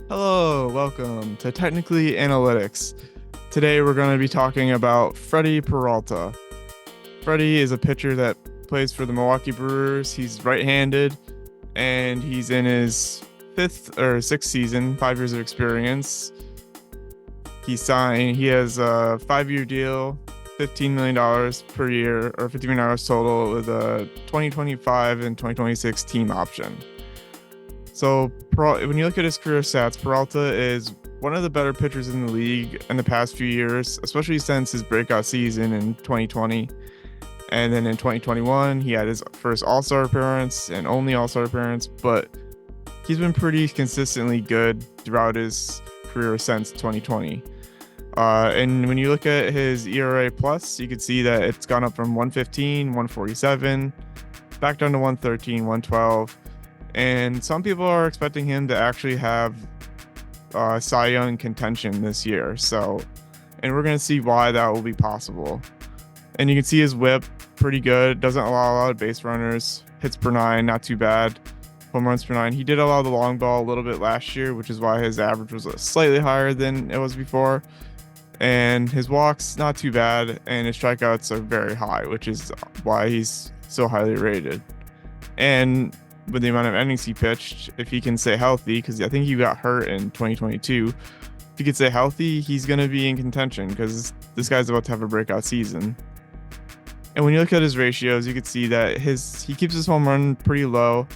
Hello, welcome to Technically Analytics. Today we're going to be talking about Freddy Peralta. Freddy is a pitcher that plays for the Milwaukee Brewers. He's right-handed and he's in his fifth or sixth season, 5 years of experience. He has a 5-year deal, $15 million per year, or $50 million total with a 2025 and 2026 team option. So when you look at his career stats, Peralta is one of the better pitchers in the league in the past few years, especially since his breakout season in 2020. And then in 2021, he had his first All-Star appearance and only All-Star appearance, but he's been pretty consistently good throughout his career since 2020. And when you look at his ERA plus, you can see that it's gone up from 115, 147, back down to 113, 112. And some people are expecting him to actually have Cy Young contention this year. And we're going to see why that will be possible. And you can see his whip, pretty good. Doesn't allow a lot of base runners. Hits per nine, not too bad. Home runs per nine. He did allow the long ball a little bit last year, which is why his average was slightly higher than it was before. And his walks, not too bad. And his strikeouts are very high, which is why he's so highly rated. And with the amount of innings he pitched, if he can stay healthy, because I think he got hurt in 2022, if he could stay healthy, he's going to be in contention because this guy's about to have a breakout season. And when you look at his ratios, you can see that he keeps his home run pretty low.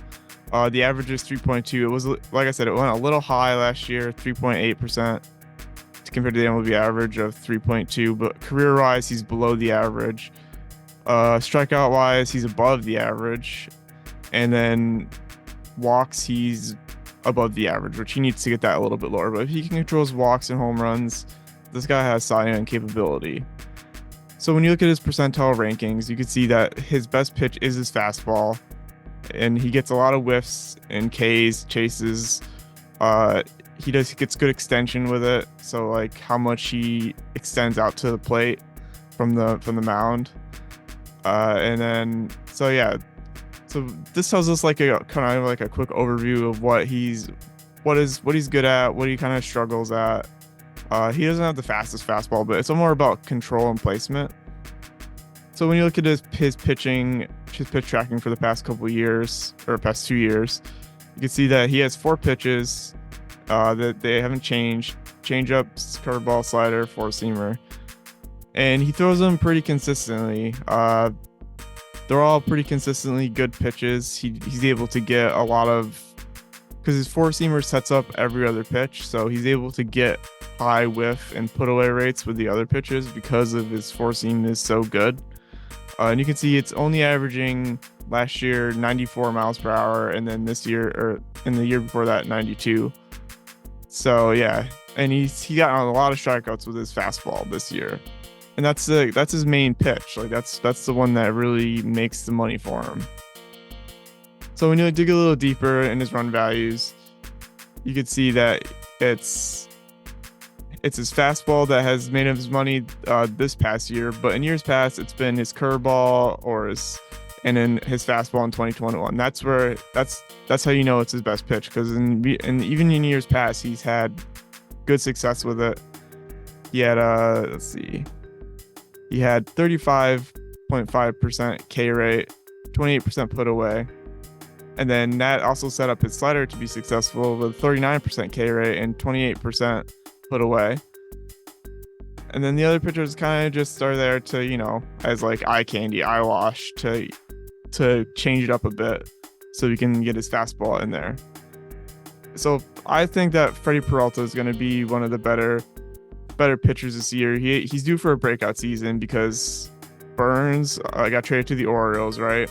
The average is 3.2. It was, like I said, it went a little high last year, 3.8% compared to the MLB average of 3.2. But career-wise, he's below the average. Strikeout-wise, he's above the average. And then walks, he's above the average, which he needs to get that a little bit lower. But if he can control his walks and home runs, this guy has Cy Young capability. So when you look at his percentile rankings, you can see that his best pitch is his fastball, and he gets a lot of whiffs and Ks, chases. He gets good extension with it. So like how much he extends out to the plate from the mound, and then So this tells us like a kind of like a quick overview of what he's good at, what he kind of struggles at. He doesn't have the fastest fastball, but it's more about control and placement. So when you look at his pitch tracking for the past couple years or past 2 years, you can see that he has 4 pitches that they haven't changed: changeups, curveball, slider, four-seamer, and he throws them pretty consistently. They're all pretty consistently good pitches. He's able to get a lot of, because his four-seamer sets up every other pitch, so he's able to get high whiff and put away rates with the other pitches because of his four-seam is so good. And you can see it's only averaging last year 94 miles per hour, and then this year, or in the year before that, 92. So yeah, and he got on a lot of strikeouts with his fastball this year. And that's his main pitch. Like that's the one that really makes the money for him. So when you dig a little deeper in his run values, you could see that it's his fastball that has made him his money this past year. But in years past, it's been his curveball and then his fastball in 2021. That's how you know it's his best pitch, because even in years past, he's had good success with it. He had He had 35.5% K rate, 28% put away. And then that also set up his slider to be successful with 39% K rate and 28% put away. And then the other pitchers kind of just are there to, as like eye candy, eye wash to change it up a bit so he can get his fastball in there. So I think that Freddy Peralta is going to be one of the better pitchers this year. He's due for a breakout season because Burns got traded to the Orioles, right?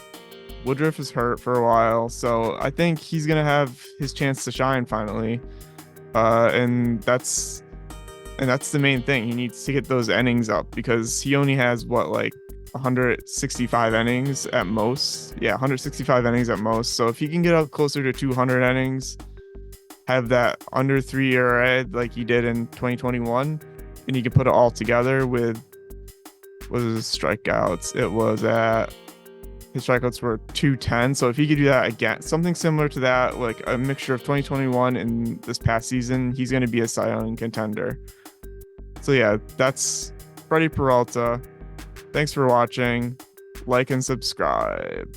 Woodruff is hurt for a while, so I think he's gonna have his chance to shine finally. And that's the main thing. He needs to get those innings up because he only has 165 innings at most. Yeah, 165 innings at most. So if he can get up closer to 200 innings, have that under 3 ERA like he did in 2021, and he can put it all together with his strikeouts. his strikeouts were 210. So if he could do that again, something similar to that, like a mixture of 2021 and this past season, he's going to be a Cy Young contender. So yeah, that's Freddy Peralta. Thanks for watching. Like and subscribe.